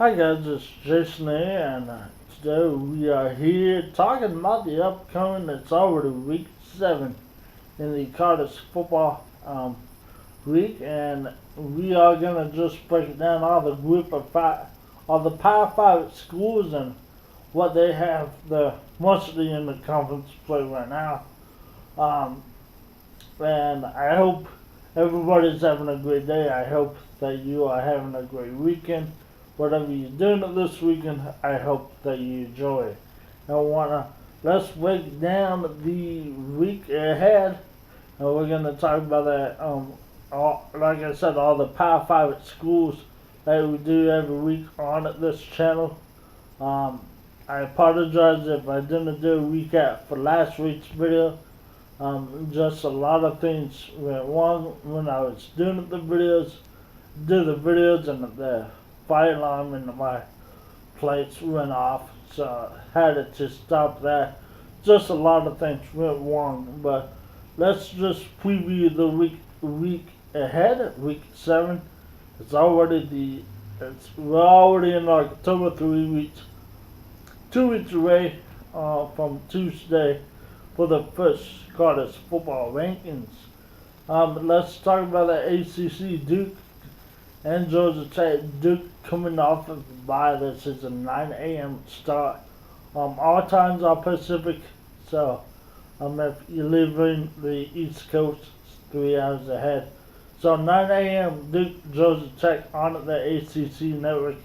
Hi guys, it's Jason here, and today we are here talking about the upcoming. It's already week 7 in the college football week, and we are gonna just break down all the group of five, all the Power 5 schools and what they have the mostly in the conference play right now. Um, and I hope everybody's having a great day. I hope that you are having a great weekend. Whatever you're doing this weekend, I hope that you enjoy it. Let's break down the week ahead, and we're gonna talk about that. Like I said, all the Power 5 schools that we do every week on this channel. I apologize if I didn't do a recap for last week's video. Just a lot of things went wrong when I was doing the videos, and the fire alarm in my place went off, so I had to stop that. Just a lot of things went wrong, but let's just preview the week ahead, week 7. We're already in October, 2 weeks away from Tuesday for the first college football rankings. Let's talk about the ACC. Duke and Georgia Tech. Duke coming off of the bye. This is a 9 a.m. start. All times are Pacific, so if you live in the East Coast, 3 hours ahead. So 9 a.m. Duke, Georgia Tech on the ACC network.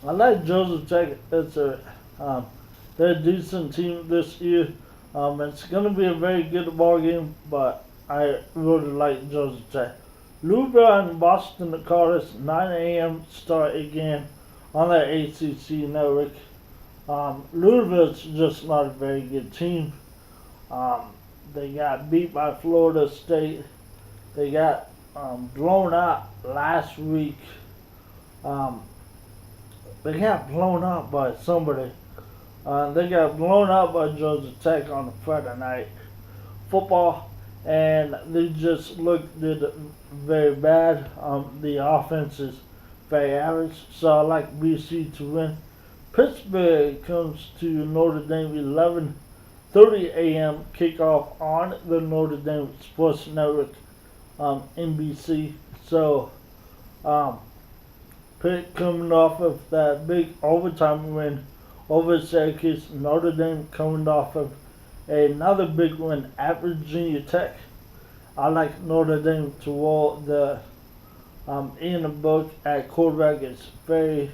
I like Georgia Tech. They're a decent team this year. It's going to be a very good ball game, but I really like Georgia Tech. Louisville and Boston College, 9 a.m. start again on the ACC network. Louisville's just not a very good team. They got beat by Florida State. They got blown out last week. They got blown out by somebody. They got blown out by Georgia Tech on a Friday night football, and they just did very bad. The offense is very average, so I like BC to win. Pittsburgh comes to Notre Dame, 11:30 a.m. kickoff on the Notre Dame Sports Network, NBC. So, Pitt coming off of that big overtime win over Syracuse. Notre Dame coming off of another big win at Virginia Tech. I like Notre Dame to roll. The Ian Book at quarterback is very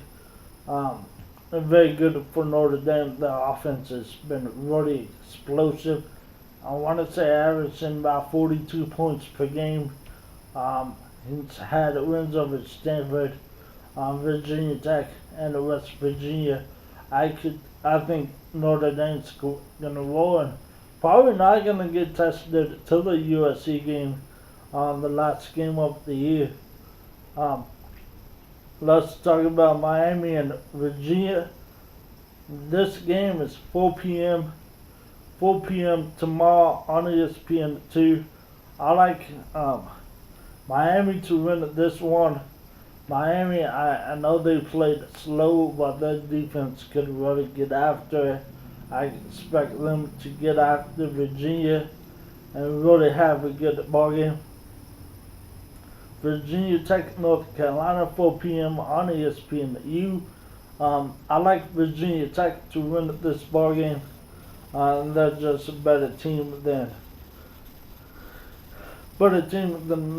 good for Notre Dame. The offense has been really explosive. I want to say averaging about 42 points per game. He's had wins over Stanford, Virginia Tech, and West Virginia. I think Notre Dame's gonna roll, and probably not gonna get tested till the USC game, the last game of the year. Let's talk about Miami and Virginia. This game is 4 p.m. 4 p.m. tomorrow on ESPN2. I like Miami to win this one. Miami, I know they played slow, but their defense could really get after it. I expect them to get after Virginia and really have a good ball game. Virginia Tech, North Carolina, 4 p.m. on ESPNU. I like Virginia Tech to win this ball game. They're just a better team than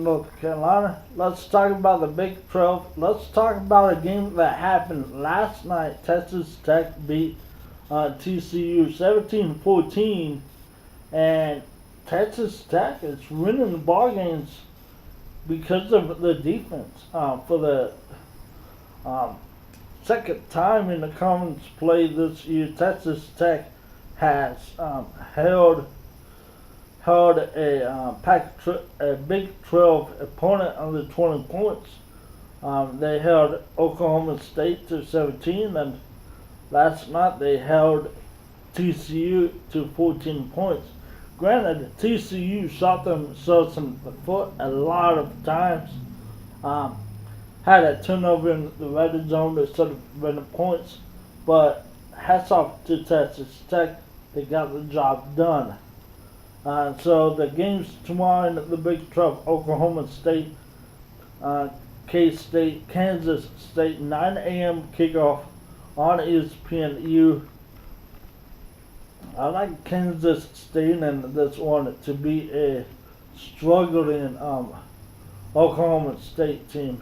North Carolina. Let's talk about the Big 12. Let's talk about a game that happened last night. Texas Tech beat TCU 17-14, and Texas Tech is winning the ball games because of the defense. For the second time in the conference play this year, Texas Tech has held a Big 12 opponent under 20 points. They held Oklahoma State to 17, and last night they held TCU to 14 points. Granted, TCU shot themselves in the foot a lot of times. had a turnover in the red zone instead of winning points. But hats off to Texas Tech. They got the job done. So the games tomorrow in the Big 12, Oklahoma State, K-State, Kansas State, 9 a.m. kickoff on ESPNU. I like Kansas State and this one to be a struggling Oklahoma State team.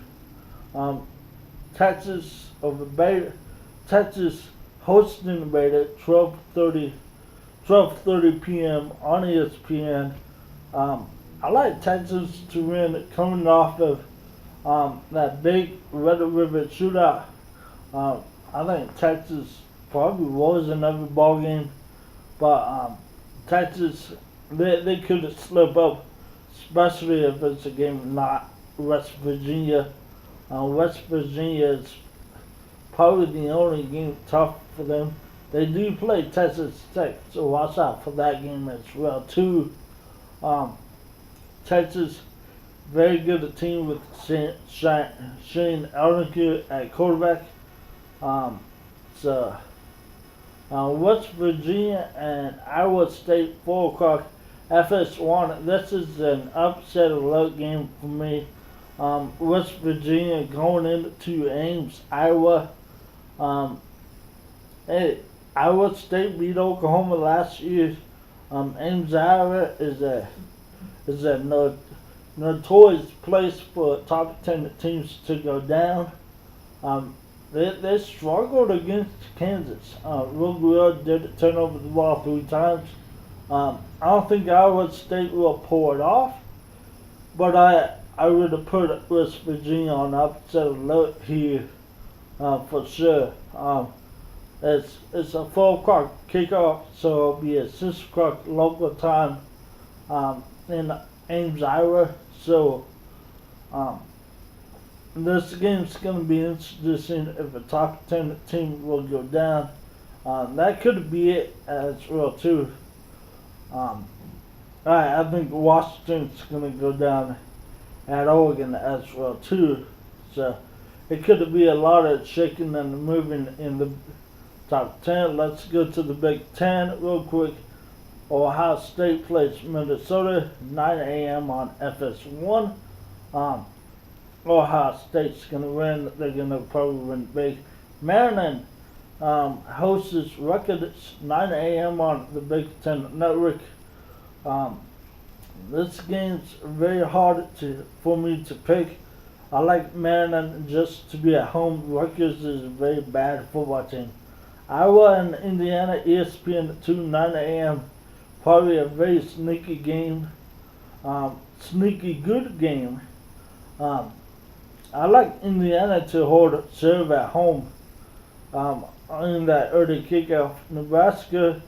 Texas over Beta, Texas hosting Beta 12:30 p.m. on ESPN. I like Texas to win coming off of that big Red River shootout. I think Texas probably was in every ball game, but Texas they could slip up, especially if it's a game not West Virginia. West Virginia is probably the only game tough for them. They do play Texas Tech, so watch out for that game as well too. Texas, very good team with Shane Ellinger at quarterback. West Virginia and Iowa State 4 o'clock FS1. This is an upset alert game for me. West Virginia going into Ames, Iowa. Iowa State beat Oklahoma last year. Ames, Iowa is a notorious place for top 10 teams to go down. They struggled against Kansas. Real did turn over the ball 3 times. I don't think Iowa State will pull it off, but I would have put West Virginia on upset alert here for sure. It's a 4 o'clock kickoff, so it'll be at 6 o'clock local time in Ames, Iowa. So this game's going to be interesting if a top 10 team will go down. That could be it as well too. I think Washington's going to go down at Oregon as well too. So it could be a lot of shaking and moving in the top 10. Let's go to the Big 10 real quick. Ohio State plays Minnesota, 9 a.m. on FS1. Ohio State's going to win. They're going to probably win big. Maryland hosts Rutgers, 9 a.m. on the Big 10 Network. This game's very hard for me to pick. I like Maryland just to be at home. Rutgers is a very bad football team. Iowa and Indiana, ESPN2, 9 a.m. Probably a very sneaky game. Sneaky good game. I like Indiana to serve at home in that early kickoff. Nebraska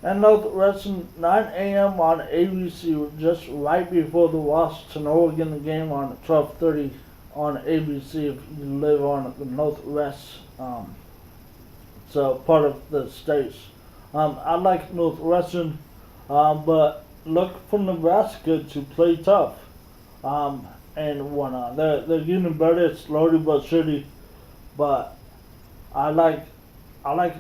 and Northwestern, 9 a.m. on ABC, just right before the Washington Oregon game on 12:30 on ABC if you live on the Northwest. So part of the states. I like Northwestern, but look for Nebraska to play tough. And whatnot. They're getting better slowly but surely, but I like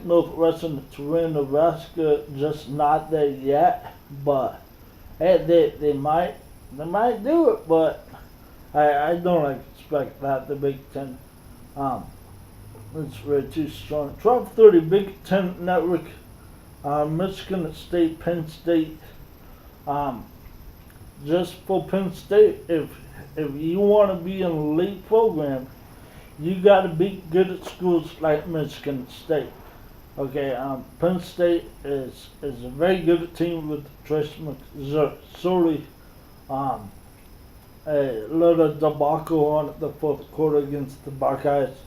Northwestern to win. Nebraska just not there yet, but hey, they might do it, but I don't expect that. The Big Ten, it's way too strong. 12:30 Big Ten Network, Michigan State, Penn State. Just for Penn State, if you want to be in an elite program, you got to be good at schools like Michigan State. Okay, Penn State is a very good team with Trace McSorley. A little debacle on the 4th quarter against the Buckeyes.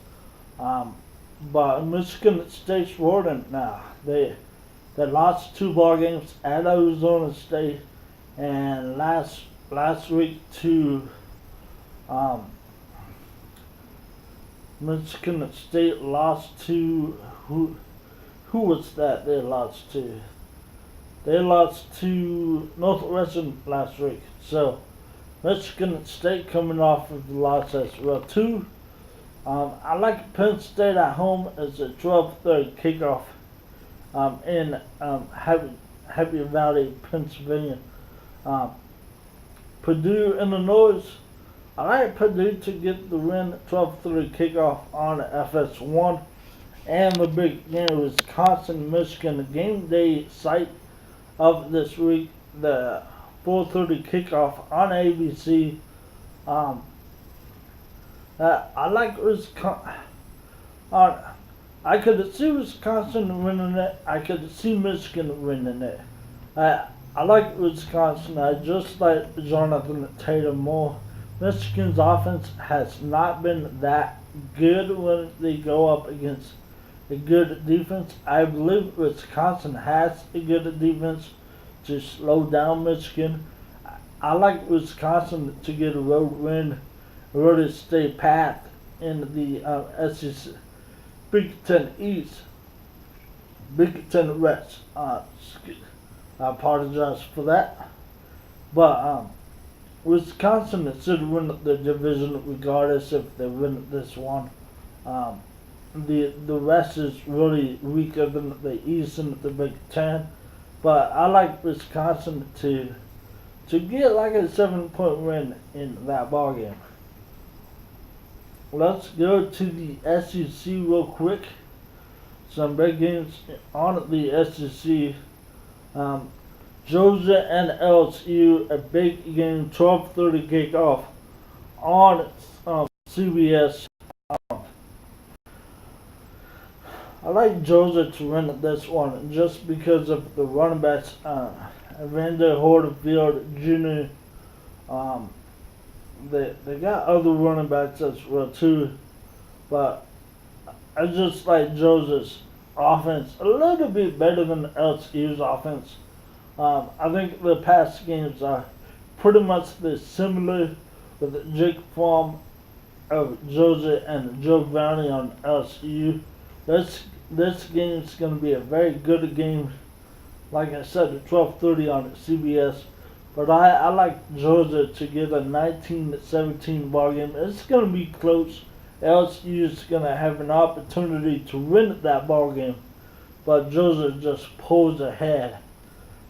But Michigan State's rolling now. They lost 2 ball games at Arizona State, and last week to Michigan State lost to who was that they lost to? They lost to Northwestern last week. So Michigan State coming off of the loss as well too. I like Penn State at home as a 12:30 kickoff in Happy Valley, Pennsylvania. Um, Purdue, Illinois. I like Purdue to get the win. 12:30 kickoff on FS1, and the big game Wisconsin, Michigan, the game day site of this week. The 4:30 kickoff on ABC. I like Wisconsin. I could see Wisconsin winning it. I could see Michigan winning it. I like Wisconsin. I just like Jonathan Tatum more. Michigan's offense has not been that good when they go up against a good defense. I believe Wisconsin has a good defense to slow down Michigan. I like Wisconsin to get a road win, road stay path in the SEC, Big Ten East, Big Ten West. I apologize for that, but Wisconsin should win the division regardless if they win this one. The West is really weaker than the East and the Big Ten, but I like Wisconsin to get like a 7-point win in that ball game. Let's go to the SEC real quick. Some big games on the SEC. Georgia and LSU, a big game, 12:30 kickoff on CBS. I like Georgia to win this one just because of the running backs, Evander Holyfield Jr. They got other running backs as well too, but I just like Georgia's offense a little bit better than LSU's offense. I think the past games are pretty much similar with Jake Fromm of Georgia and Joe Valley on LSU. This game is going to be a very good game. Like I said, at 12:30 on CBS. But I like Georgia to get a 19-17 ball game. It's going to be close. LSU is going to have an opportunity to win that ball game, but Georgia just pulls ahead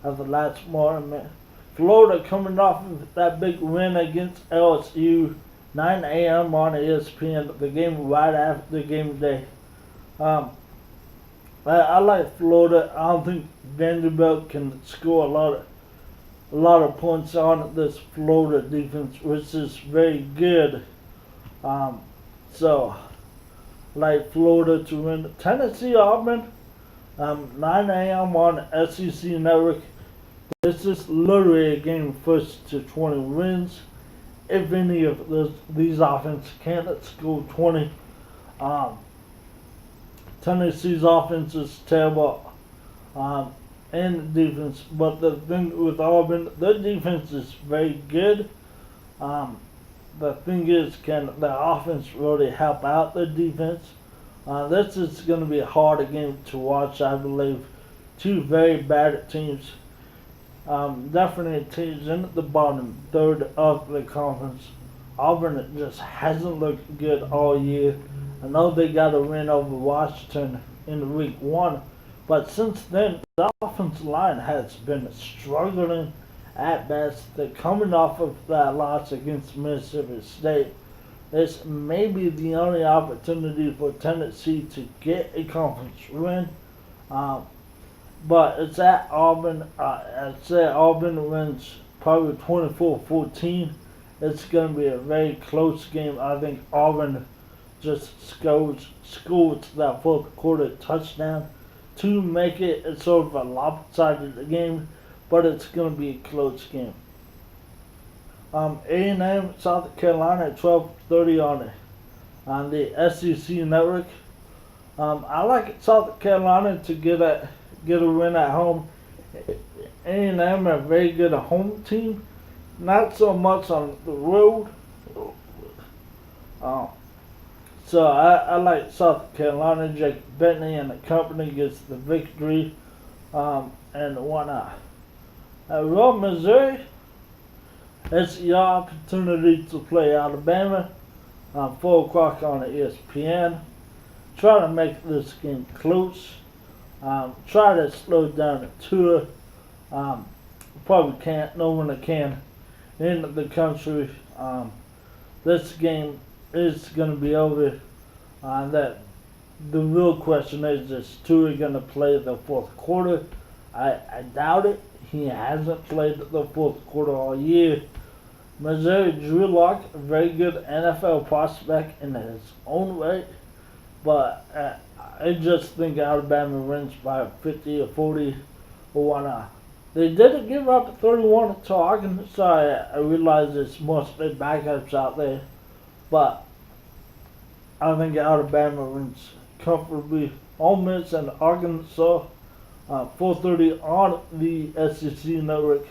at the last moment. Florida coming off of that big win against LSU, 9 a.m. on ESPN. The game right after the game day. I like Florida. I don't think Vanderbilt can score a lot of points on this Florida defense, which is very good. So, like Florida to win. Tennessee Auburn, 9 a.m. on SEC Network. This is literally a game first to 20 wins. If any of these offenses can't score 20, Tennessee's offense is terrible, and defense. But the thing with Auburn, their defense is very good. The thing is, can the offense really help out the defense? This is going to be a harder game to watch, I believe. Two very bad teams. Definitely teams in the bottom third of the conference. Auburn just hasn't looked good all year. I know they got a win over Washington in week 1, but since then the offensive line has been struggling at best. They're coming off of that loss against Mississippi State. This may be the only opportunity for Tennessee to get a conference win. But it's at Auburn. I'd say Auburn wins probably 24-14. It's going to be a very close game. I think Auburn just scores that fourth quarter touchdown to make it sort of a lopsided game, but it's going to be a close game. A&M South Carolina at 12:30 on the SEC Network. I like South Carolina to get a win at home. A&M a very good home team, not so much on the road. So I like South Carolina. Jake Bentley and the company gets the victory, and whatnot. Missouri It's your opportunity to play Alabama. 4 o'clock on the ESPN. Try to make this game close. Try to slow down the tour. Probably can't. No one can in the country. This game is going to be over. That the real question is Tua going to play the fourth quarter? I doubt it. He hasn't played the fourth quarter all year. Missouri Drew Lock, a very good NFL prospect in his own way, but I just think Alabama wins by 50 or 40 or whatnot. They didn't give up 31 to Arkansas. I realize it's mostly backups out there, but I think Alabama wins comfortably. Ole Miss and Arkansas, 4:30 on the SEC network.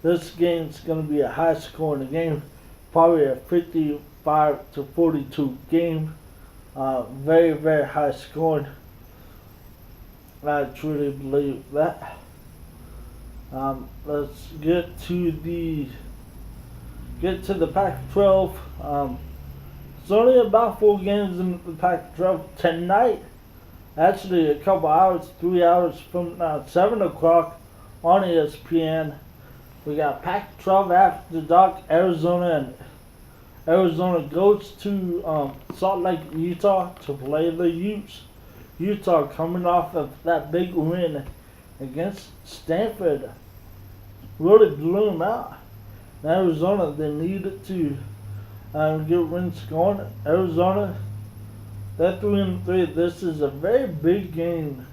This game's going to be a high-scoring game, probably a 55 to 42 game. Very, very high-scoring. I truly believe that. Let's get to the Pac-12. It's only about 4 games in the Pac-12 tonight. Actually, a couple hours, 3 hours from now, 7 o'clock on ESPN. We got Pac-12 after dark. Arizona goes to Salt Lake, Utah to play the Utes. Utah coming off of that big win against Stanford. Really blew them out. In Arizona, they needed to get wins going. Arizona, they're 3-3. This is a very big game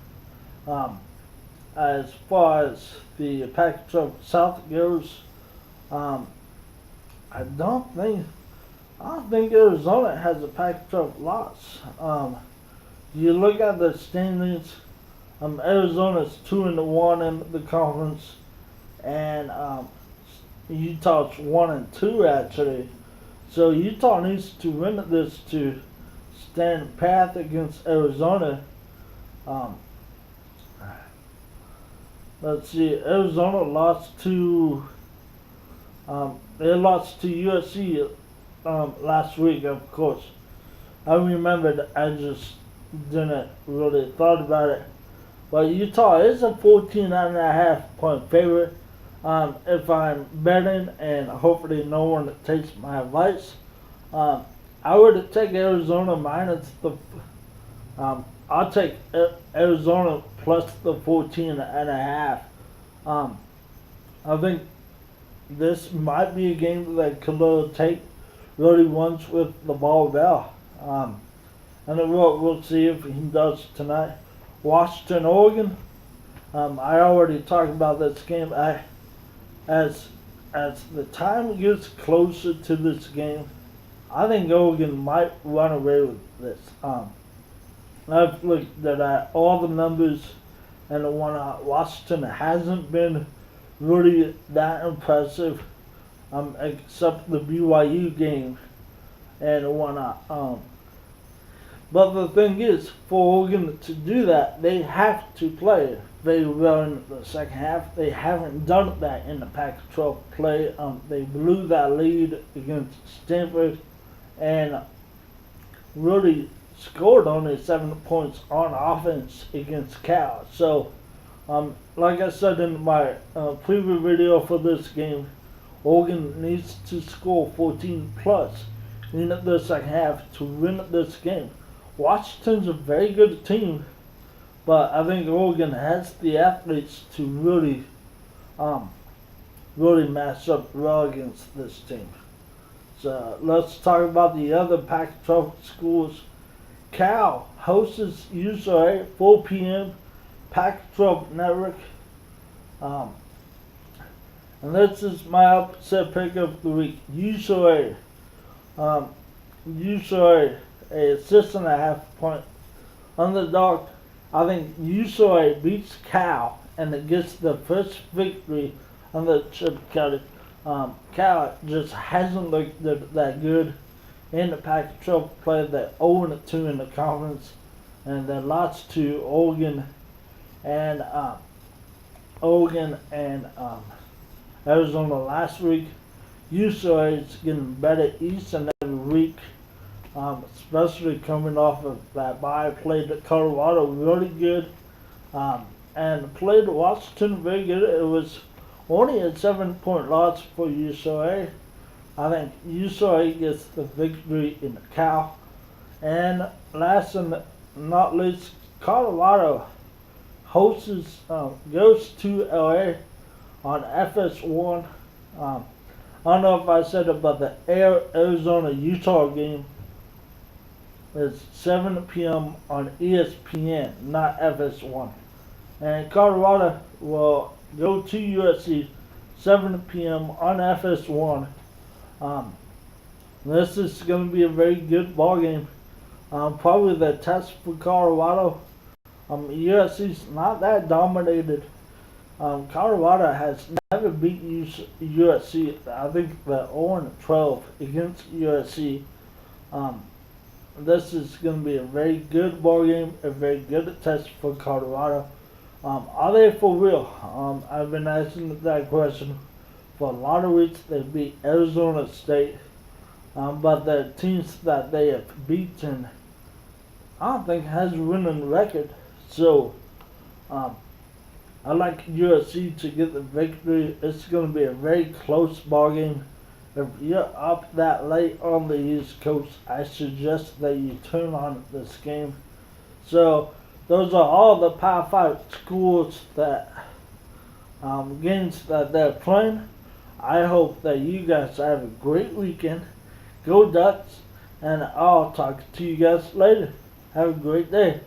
as far as the Pac-12 South goes. I don't think Arizona has a Pac-12 loss. You look at the standings. Arizona's 2-1 in the conference, and Utah's 1-2 actually. So Utah needs to win this to stand path against Arizona. Let's see. Arizona lost to USC last week, of course. I remembered. I just didn't really thought about it. But Utah is a 14.5 point favorite. If I'm betting, and hopefully no one takes my advice, I would take Arizona minus the. I'll take Arizona plus the 14.5. I think this might be a game that Khalil Tate really wants with the ball now. And we'll see if he does tonight. Washington, Oregon. I already talked about this game. As the time gets closer to this game, I think Oregon might run away with this. I've looked at all the numbers, and the one Washington hasn't been really that impressive, except the BYU game and the one. But the thing is, for Oregon to do that, they have to play very well in the second half. They haven't done that in the Pac-12 play. They blew that lead against Stanford and really scored only 7 points on offense against Cal. So, like I said in my preview video for this game, Oregon needs to score 14 plus in the second half to win this game. Washington's a very good team, but I think Oregon has the athletes to really match up well against this team. So let's talk about the other Pac-12 schools. Cal hosts UCLA 4 p.m. Pac-12 network. And this is my upset pick of the week. UCLA. UCLA, a 6.5 point underdog. I think UCLA beats Cal and it gets the first victory on the Chip Kelly. Cal just hasn't looked that good in the Pac-12 play. They're 0-2 in the conference, and they lost to Oregon and Arizona last week. UCLA is getting better each and every week, especially coming off of that bye. Played Colorado really good, and played Washington very good. It was only a 7-point loss for UCLA. I think UCLA gets the victory in Ncaa. And last and not least, Colorado hosts goes to LA on FS1. I don't know if I said about the Arizona-Utah game. It's 7 p.m. on ESPN, not FS1. And Colorado will go to USC 7 p.m. on FS1. This is going to be a very good ball game. Probably the test for Colorado. USC's not that dominated. Colorado has never beat USC. I think they're 0-12 against USC. This is going to be a very good ball game, a very good test for Colorado. Are they for real? I've been asking that question for a lot of weeks. They beat Arizona State, but the teams that they have beaten, I don't think has a winning record. So, I like USC to get the victory. It's going to be a very close ball game. If you're up that late on the East Coast, I suggest that you turn on this game. So, those are all the Power 5 schools that games that they're playing. I hope that you guys have a great weekend. Go Ducks, and I'll talk to you guys later. Have a great day.